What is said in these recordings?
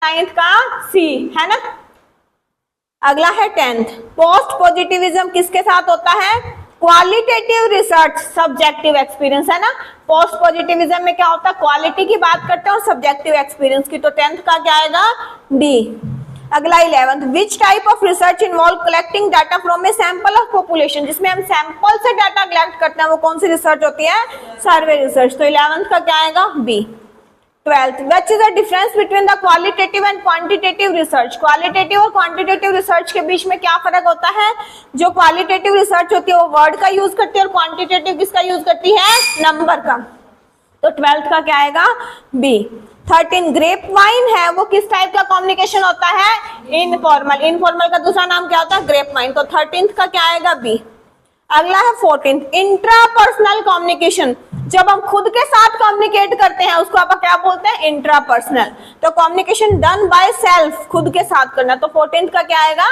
9th का सी है ना। अगला है 10th। पोस्ट पॉजिटिविज्म किसके साथ होता है? क्वालिटेटिव रिसर्च सब्जेक्टिव एक्सपीरियंस है ना। पोस्ट पॉजिटिविज्म में क्या होता है? क्वालिटी की बात करते हैं और सब्जेक्टिव एक्सपीरियंस की। तो 10th का क्या आएगा? डी। अगला 11th। Which type of research involve collecting data from a sample of population, जिसमें हम सैंपल से डाटा कलेक्ट करते हैं वो कौन सी रिसर्च होती है? Survey research. तो 11th का क्या आएगा? B. 12th। Which is the difference between the qualitative and quantitative research? Qualitative और क्वांटिटेटिव रिसर्च के बीच में क्या फर्क होता है? जो क्वालिटेटिव रिसर्च होती है वो वर्ड का यूज करती है और क्वांटिटेटिव किसका यूज करती है? नंबर का। तो 12th का क्या आएगा? बी। 13 ग्रेप वाइन है वो किस टाइप का कम्युनिकेशन होता है? इनफॉर्मल। इनफॉर्मल का दूसरा नाम क्या होता है? Grape wine. तो 13th का क्या आएगा? बी। अगला है 14th इंट्रापर्सनल कम्युनिकेशन। जब हम खुद के साथ कम्युनिकेट करते हैं उसको आप क्या बोलते हैं? इंट्रापर्सनल। तो कम्युनिकेशन डन बाय सेल्फ, खुद के साथ करना। तो 14th का क्या आएगा?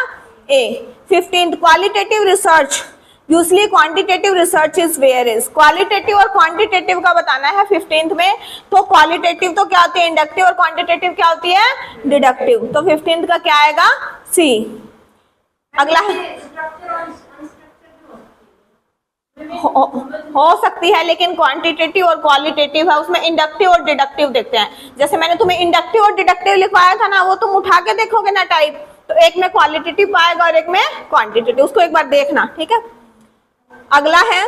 A. 15th qualitative research. Usually quantitative research is where is. Qualitative और क्वांटिटेटिव का बताना है 15th में। तो क्वालिटेटिव तो क्या होती है? इंडक्टिव। और क्वांटिटेटिव क्या होती है? डिडक्टिव। तो 15th का क्या आएगा? सी। अगला हो सकती है, लेकिन क्वांटिटेटिव और क्वालिटेटिव है उसमें इंडक्टिव और डिडक्टिव देखते हैं। जैसे मैंने तुम्हें इंडक्टिव और डिडक्टिव लिखवाया था ना, वो तुम उठा के देखोगे ना टाइप, तो एक में क्वालिटेटिव पाएगा और एक में क्वांटिटेटिव। उसको एक बार देखना, ठीक है। अगला है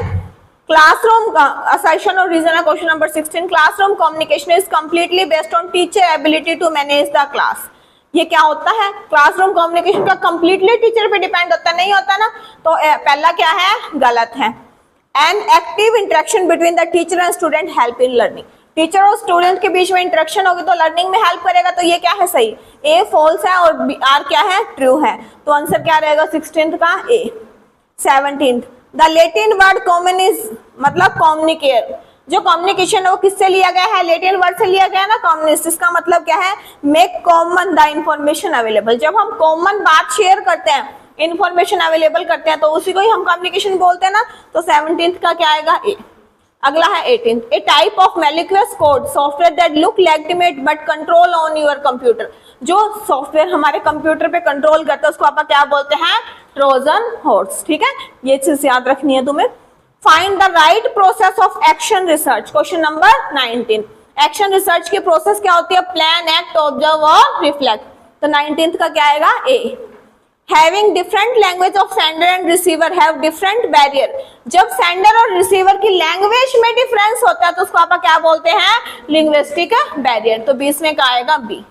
क्लासरूम असर्शन और रीजन है question number 16। Classroom communication is completely based on teacher ability to manage the class. ये क्या होता है? क्लासरूम कम्युनिकेशन का कंप्लीटली टीचर पे डिपेंड होता है, नहीं होता ना। तो पहला क्या है? गलत है। An active interaction between the teacher and student help in learning. Teacher और स्टूडेंट के बीच में इंटरेक्शन होगी तो लर्निंग में हेल्प करेगा। तो ये क्या है? सही। ए फॉल्स है और आर क्या है? ट्रू है। तो आंसर क्या रहेगा 16th का? ए। 17th the Latin word common is मतलब कम्युनिकेट। जो कम्युनिकेशन है वो किससे लिया गया है? लैटिन वर्ड से लिया गया है ना, कम्युनिस्ट। इसका मतलब क्या है? Make common the information available. जब हम कॉमन बात शेयर करते हैं, इंफॉर्मेशन अवेलेबल करते हैं, तो उसी को ही हम कम्युनिकेशन बोलते हैं ना। तो 17th का क्या आएगा? ए। अगला है 18th a type of malicious code software that look legitimate but control on your computer. जो सॉफ्टवेयर हमारे कंप्यूटर पे कंट्रोल करता है उसको आप क्या बोलते हैं? Trojan horse. ठीक है, ये चीज याद रखनी है तुम्हें। Find the right process of action research question number 19। Action research की प्रोसेस क्या होती है? प्लान, एक्ट, ऑब्जर्व और रिफ्लेक्ट। तो 19th का क्या आएगा? A. Having different language of sender and receiver have different barrier। जब सेंडर और रिसीवर की लैंग्वेज में डिफरेंस होता है तो उसको आप क्या बोलते हैं? Linguistic barrier. तो 20 में का आएगा बी।